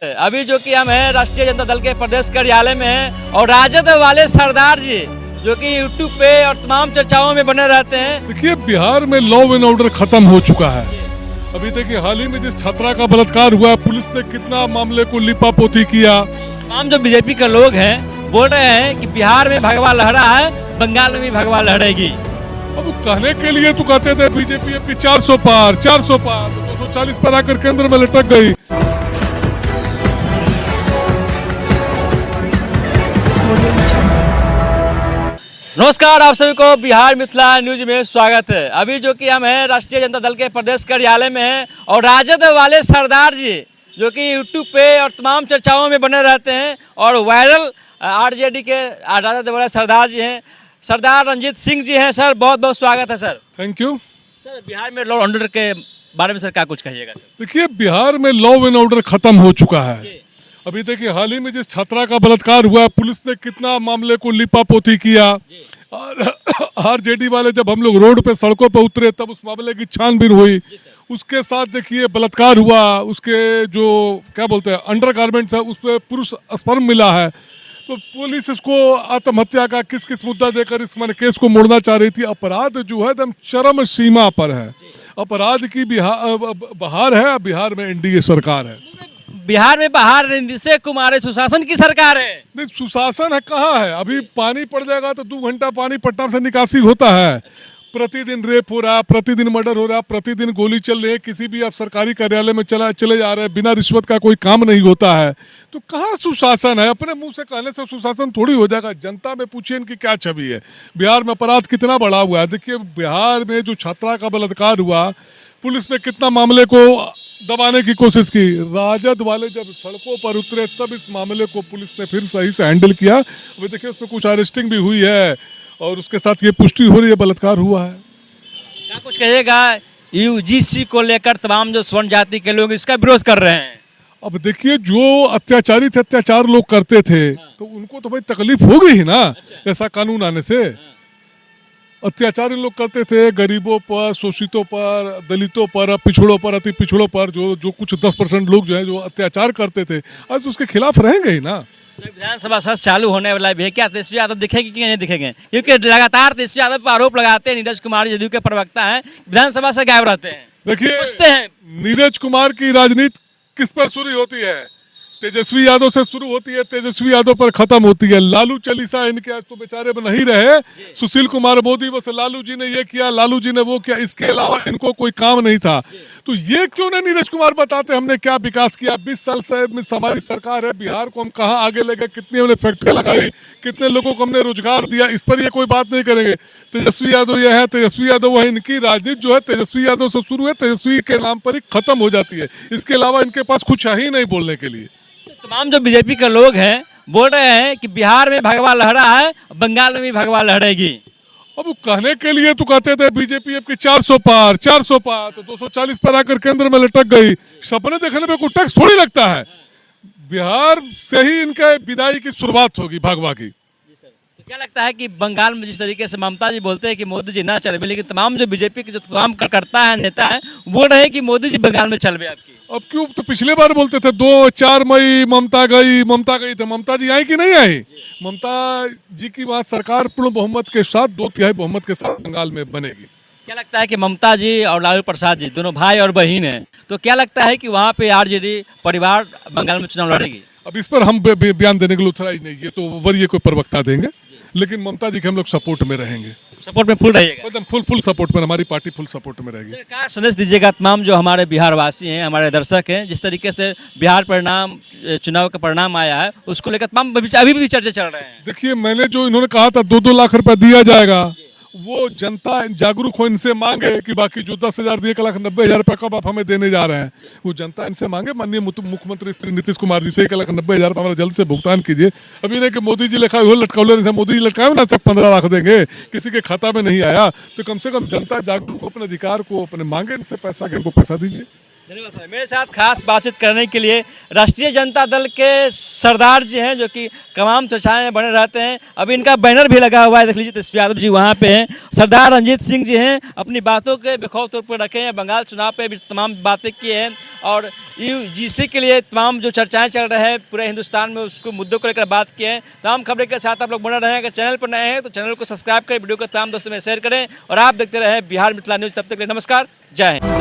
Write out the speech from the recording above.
अभी जो कि हम हैं राष्ट्रीय जनता दल के प्रदेश कार्यालय में हैं और राजद वाले सरदार जी जो कि यूट्यूब पे और तमाम चर्चाओं में बने रहते हैं। देखिए, बिहार में लॉ एंड ऑर्डर खत्म हो चुका है। अभी देखिए, हाल ही में जिस छात्रा का बलात्कार हुआ, पुलिस ने कितना मामले को लिपापोती किया। तमाम जो बीजेपी के लोग हैं बोल रहे हैं कि बिहार में भगवा लहरा है, बंगाल में भी भगवा लहरेगी। अब कहने के लिए तो कहते थे बीजेपी अब की 400 पार 240 पर आकर केंद्र में लटक गई। नमस्कार, आप सभी को बिहार मिथिला न्यूज में स्वागत है। अभी जो कि हम हैं राष्ट्रीय जनता दल के प्रदेश कार्यालय में हैं और राजद वाले सरदार जी जो कि यूट्यूब पे और तमाम चर्चाओं में बने रहते हैं और वायरल आरजेडी के राजद वाले सरदार जी हैं, सरदार रंजीत सिंह जी हैं। सर, बहुत बहुत स्वागत है sir. Thank you. Sir, Bihar में लॉ एंड ऑर्डर के बारे में सर क्या कुछ कहिएगा सर? देखिए, बिहार में लॉ एंड ऑर्डर खत्म हो चुका है। अभी देखिए, हाल ही में जिस छात्रा का बलात्कार हुआ, पुलिस ने कितना मामले को लिपापोती किया। और आरजेडी वाले जब हम लोग रोड पे सड़कों पे उतरे तब उस मामले की छानबीन हुई। उसके साथ देखिए बलात्कार हुआ, उसके जो क्या बोलते हैं अंडरगारमेंट्स है उस पर पुरुष स्पर्म मिला है। तो पुलिस इसको आत्महत्या का किस किस मुद्दा देकर इस केस को मोड़ना चाह रही थी। अपराध जो है एकदम चरम सीमा पर है। अपराध की बहार है। बिहार में एनडीए सरकार है। बिहार में बाहर नीतीश कुमार सुशासन की सरकार है। नहीं, सुशासन है कहाँ है? अभी पानी पड़ जाएगा तो 2 घंटा पानी पटना से निकासी होता है। प्रतिदिन रेप हो रहा है, प्रतिदिन मर्डर हो रहा है, प्रतिदिन गोली चल रही है। किसी भी आप सरकारी कार्यालय में चले जा रहे हैं, बिना रिश्वत का कोई काम नहीं होता है। तो कहाँ सुशासन है? अपने मुंह से कहने से सुशासन थोड़ी हो जाएगा। जनता में पूछिए इनकी क्या छवि है। बिहार में अपराध कितना बढ़ा हुआ है। देखिए, बिहार में जो छात्रा का बलात्कार हुआ, पुलिस ने कितना मामले को दबाने की कोशिश की। राजद वाले जब सड़कों पर उतरे तब इस मामले को पुलिस ने फिर सही से हैंडल किया। अभी देखिए, उसमें कुछ अरेस्टिंग भी हुई है और उसके साथ ये पुष्टि हो रही है बलात्कार हुआ है। क्या कुछ कहिएगा यूजीसी को लेकर? तमाम जो स्वर्ण जाति के लोग इसका विरोध कर रहे हैं। अब देखिए, जो अत्याचारी थे, अत्याचार लोग करते थे तो उनको तो भाई तकलीफ होगी ही ना। ऐसा कानून आने से अत्याचार इन लोग करते थे गरीबों पर, शोषितों पर, दलितों पर, पिछड़ों पर, अति पिछड़ों पर, जो कुछ 10% लोग जो है जो अत्याचार करते थे, आज उसके खिलाफ रहेंगे ही ना। विधानसभा सत्र चालू होने वाला भी है, क्या तेजस्वी यादव दिखेगी कि नहीं दिखेंगे? क्योंकि लगातार तेजस्वी यादव पर आरोप लगाते हैं। नीरज कुमार जदयू के प्रवक्ता हैं, विधानसभा से गायब रहते हैं। देखिए, पूछते हैं नीरज कुमार की राजनीति किस पर शुरू होती है? तेजस्वी यादव से शुरू होती है, तेजस्वी यादव पर खत्म होती है। लालू चालीसा इनके आज तो बेचारे में नहीं रहे। सुशील कुमार मोदी बस लालू जी ने ये किया, लालू जी ने वो किया, इसके अलावा इनको कोई काम नहीं था। तो ये क्यों ना नीरज कुमार बताते हमने क्या विकास किया? 20 साल से हमारी सरकार है, बिहार को हम कहाँ आगे ले गए, कितनी हमने फैक्ट्री लगाई, कितने लोगों को हमने रोजगार दिया, इस पर ये कोई बात नहीं करेंगे। तेजस्वी यादव ये है, तेजस्वी यादव है। इनकी राजनीति जो है तेजस्वी यादव से शुरू है, तेजस्वी के नाम पर ही खत्म हो जाती है। इसके अलावा इनके पास कुछ है ही नहीं बोलने के लिए। तमाम जो बीजेपी के लोग हैं बोल रहे हैं कि बिहार में भगवा लहरा है, बंगाल में भी भगवा लहरेगी। अब कहने के लिए तो कहते थे बीजेपी अब की 400 पार 240 पर आकर केंद्र में लटक गई। सपने देखने पे कोई टैक्स थोड़ी लगता है। बिहार से ही इनका विदाई की शुरुआत होगी भगवा की। तो क्या लगता है कि बंगाल में जिस तरीके से ममता जी बोलते हैं कि मोदी जी ना चल, लेकिन तमाम जो बीजेपी के जो काम करता है नेता है बोल रहे हैं कि मोदी जी बंगाल में चल आपकी। अब क्यों? तो पिछले बार बोलते थे 2-4 मई ममता गई तो ममता जी आई कि नहीं आई? ममता जी की वहाँ सरकार पूर्ण बहुमत के साथ 2/3 बहुमत के साथ बंगाल में बनेगी। क्या लगता है कि ममता जी और लालू प्रसाद जी दोनों भाई और बहन हैं, तो क्या लगता है कि वहाँ पे आरजेडी परिवार बंगाल में चुनाव लड़ेगी? अब इस पर हम बयान देने के लिए उतरा ही नहीं, ये तो वरीय कोई प्रवक्ता देंगे। लेकिन ममता जी के हम लोग सपोर्ट में रहेंगे। सपोर्ट में फुल रहिएगा? एकदम फुल सपोर्ट में, हमारी पार्टी फुल सपोर्ट में रहेगी। क्या संदेश दीजिएगा तमाम जो हमारे बिहार वासी हैं, हमारे दर्शक हैं, जिस तरीके से बिहार परिणाम चुनाव का परिणाम आया है उसको लेकर तमाम अभी भी चर्चा चल रहे हैं? देखिए, मैंने जो इन्होंने कहा था 2-2 लाख रुपया दिया जाएगा, वो जनता जागरूक हो, इनसे मांगे कि बाकी जो 10,000 दिए 1,90,000 रुपया कब आप हमें देने जा रहे हैं, वो जनता इनसे मांगे। माननीय मुख्यमंत्री श्री नीतीश कुमार जी से 1,90,000 रुपया हमारा जल्द से भुगतान कीजिए। अभी नहीं कि मोदी जी लिखा हुआ लटकाउले, मोदी जी लटकाए ना, 15 लाख देंगे, किसी के खाता में नहीं आया। तो कम से कम जनता जागरूक हो, अपने अधिकार को अपने मांगे, इनसे पैसा के इनको पैसा दीजिए। धन्यवाद सर। मेरे साथ खास बातचीत करने के लिए राष्ट्रीय जनता दल के सरदार जी हैं, जो कि तमाम चर्चाएं में बने रहते हैं। अभी इनका बैनर भी लगा हुआ है, देख लीजिए तेजस्वी यादव जी वहाँ पे हैं। सरदार रंजीत सिंह जी हैं, अपनी बातों के बेखौफ तौर पर रखे हैं। बंगाल चुनाव पे भी तमाम बातें की हैं और यूजीसी के लिए तमाम जो चर्चाएं चल रहे हैं पूरे हिंदुस्तान में, उसको मुद्दों को लेकर बात की है। तमाम खबरें के साथ आप लोग बने रहें। अगर चैनल पर नए हैं तो चैनल को सब्सक्राइब करें, वीडियो को तमाम दोस्तों में शेयर करें और आप देखते रहें बिहार मिथिला न्यूज़। तब तक के लिए नमस्कार, जय हिंद।